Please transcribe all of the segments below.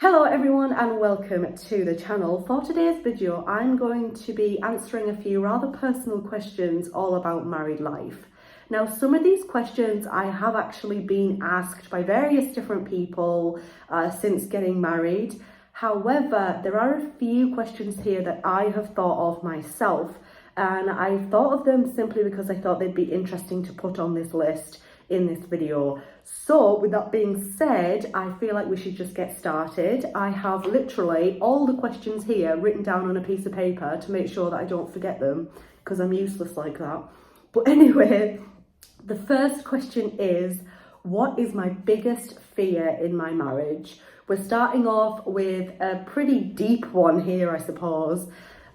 Hello everyone and welcome to the channel. For today's video I'm going to be answering a few rather personal questions all about married life. Now some of these questions I have actually been asked by various different people since getting married. However, there are a few questions here that I have thought of myself, and I've thought of them simply because I thought they'd be interesting to put on this list in this video. So with that being said, I feel like we should just get started. I have literally all the questions here written down on a piece of paper to make sure that I don't forget them, because I'm useless like that. But anyway, the first question is, what is my biggest fear in my marriage? We're starting off with a pretty deep one here, I suppose.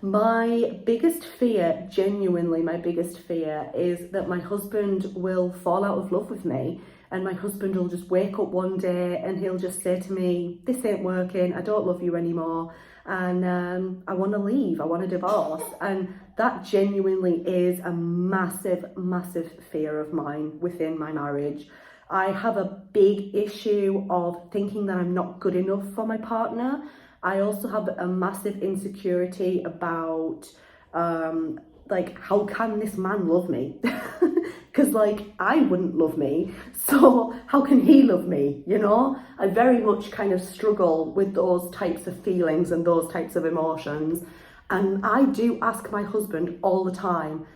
My biggest fear, genuinely my biggest fear, is that my husband will fall out of love with me, and my husband will just wake up one day and he'll just say to me, this ain't working, I don't love you anymore, and I want to leave, I want a divorce. And that genuinely is a massive, massive fear of mine within my marriage. I have a big issue of thinking that I'm not good enough for my partner. I also have a massive insecurity about, like, how can this man love me? Because, like, I wouldn't love me, so how can he love me, you know? I very much kind of struggle with those types of feelings and those types of emotions. And I do ask my husband all the time,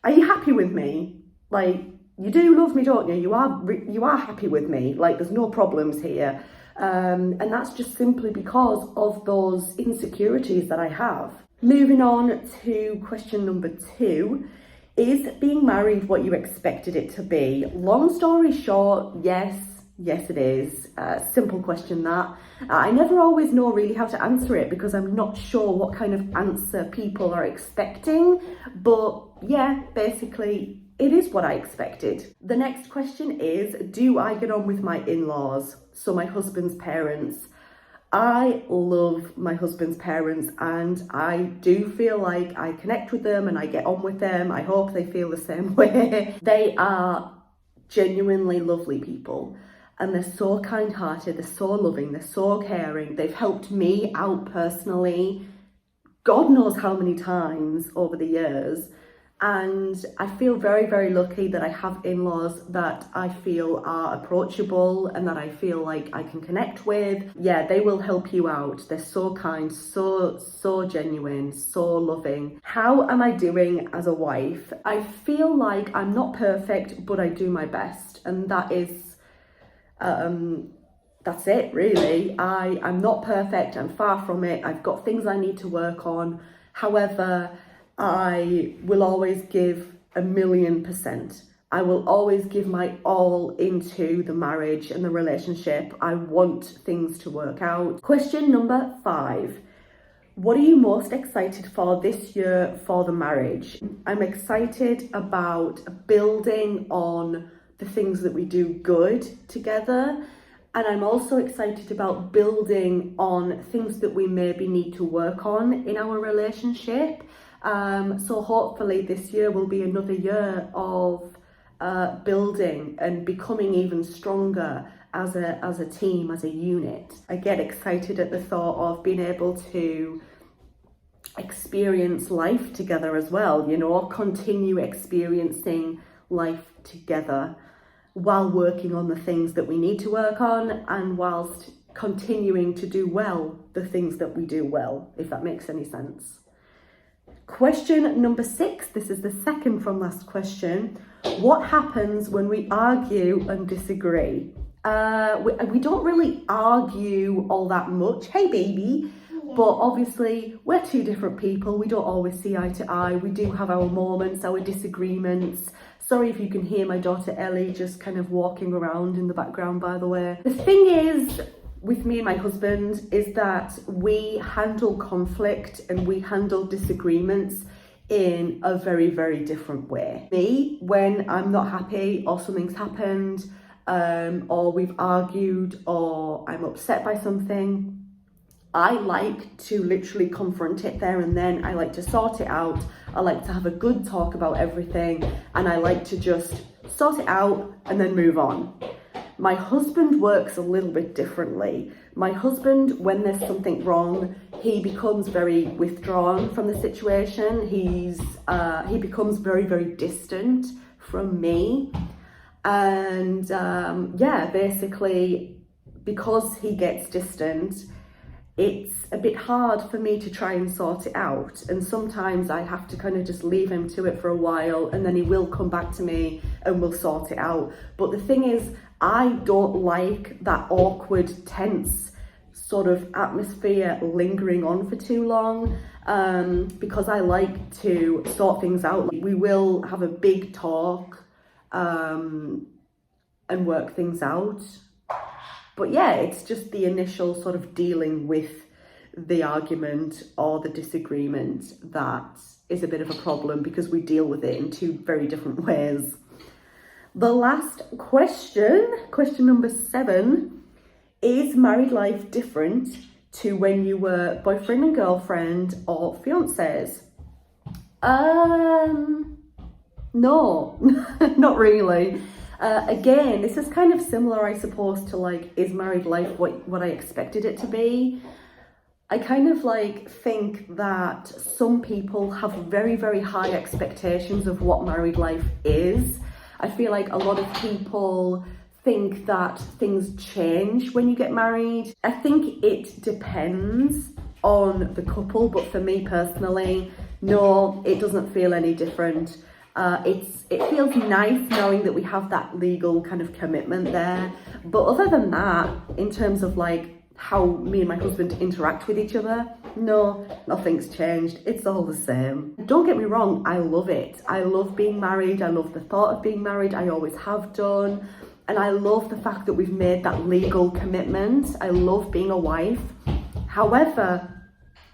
are you happy with me? Like, you do love me, don't you? You are happy with me, like, there's no problems here. And that's just simply because of those insecurities that I have. Moving on to question number 2, is being married what you expected it to be? Long story short, yes it is. Simple question that. I never always know really how to answer it because I'm not sure what kind of answer people are expecting, but yeah, basically it is what I expected. The next question is, do I get on with my in-laws? So my husband's parents. I love my husband's parents and I do feel like I connect with them and I get on with them. I hope they feel the same way. They are genuinely lovely people and they're so kind-hearted, they're so loving, they're so caring. They've helped me out personally, God knows how many times over the years. And I feel very, very lucky that I have in-laws that I feel are approachable and that I feel like I can connect with. Yeah, they will help you out. They're so kind, so genuine, so loving. How am I doing as a wife? I feel like I'm not perfect, but I do my best. And that is, that's it really. I'm not perfect, I'm far from it. I've got things I need to work on. However, I will always give 1,000,000%. I will always give my all into the marriage and the relationship. I want things to work out. Question number 5. What are you most excited for this year for the marriage? I'm excited about building on the things that we do good together. And I'm also excited about building on things that we maybe need to work on in our relationship. So hopefully this year will be another year of building and becoming even stronger as a team, as a unit. I get excited at the thought of being able to experience life together as well, you know, continue experiencing life together while working on the things that we need to work on and whilst continuing to do well the things that we do well, if that makes any sense. Question number 6, this is the second from last question. What happens when we argue and disagree? We don't really argue all that much. Hey baby. Yeah. But obviously we're two different people. We don't always see eye to eye. We do have our moments, our disagreements. Sorry if you can hear my daughter Ellie just kind of walking around in the background, by the way. The thing is, with me and my husband, is that we handle conflict and we handle disagreements in a very, very different way. Me, when I'm not happy or something's happened, or we've argued or I'm upset by something, I like to literally confront it there and then. I like to sort it out. I like to have a good talk about everything and I like to just sort it out and then move on. My husband works a little bit differently. My husband, when there's something wrong, he becomes very withdrawn from the situation. He becomes very, very distant from me. And yeah, basically, because he gets distant, it's a bit hard for me to try and sort it out. And sometimes I have to kind of just leave him to it for a while, and then he will come back to me and we'll sort it out. But the thing is, I don't like that awkward, tense sort of atmosphere lingering on for too long, because I like to sort things out. We will have a big talk and work things out. But yeah, it's just the initial sort of dealing with the argument or the disagreement that is a bit of a problem, because we deal with it in two very different ways. The last question number 7, is married life different to when you were boyfriend and girlfriend or fiancés? No, not really. Again, this is kind of similar, I suppose, to like, is married life what I expected it to be? I kind of like think that some people have very, very high expectations of what married life is. I feel like a lot of people think that things change when you get married. I think it depends on the couple, but for me personally, no, it doesn't feel any different. It feels nice knowing that we have that legal kind of commitment there. But other than that, in terms of like how me and my husband interact with each other, no, nothing's changed. It's all the same. Don't get me wrong, I love it. I love being married. I love the thought of being married. I always have done. And I love the fact that we've made that legal commitment. I love being a wife. However,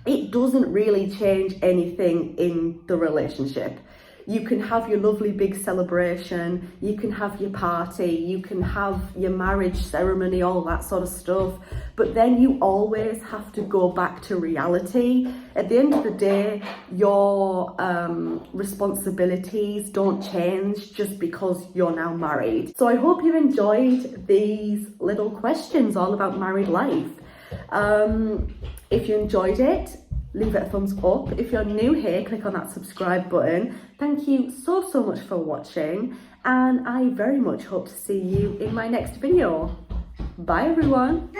it doesn't really change anything in the relationship. You can have your lovely big celebration, you can have your party, you can have your marriage ceremony, all that sort of stuff, but then you always have to go back to reality. At the end of the day, your responsibilities don't change just because you're now married. So I hope you enjoyed these little questions all about married life. If you enjoyed it, leave it a thumbs up. If you're new here, click on that subscribe button. Thank you so much for watching, and I very much hope to see you in my next video. Bye everyone.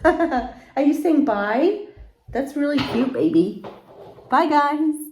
Bye. Are you saying bye? That's really cute, baby. Bye guys.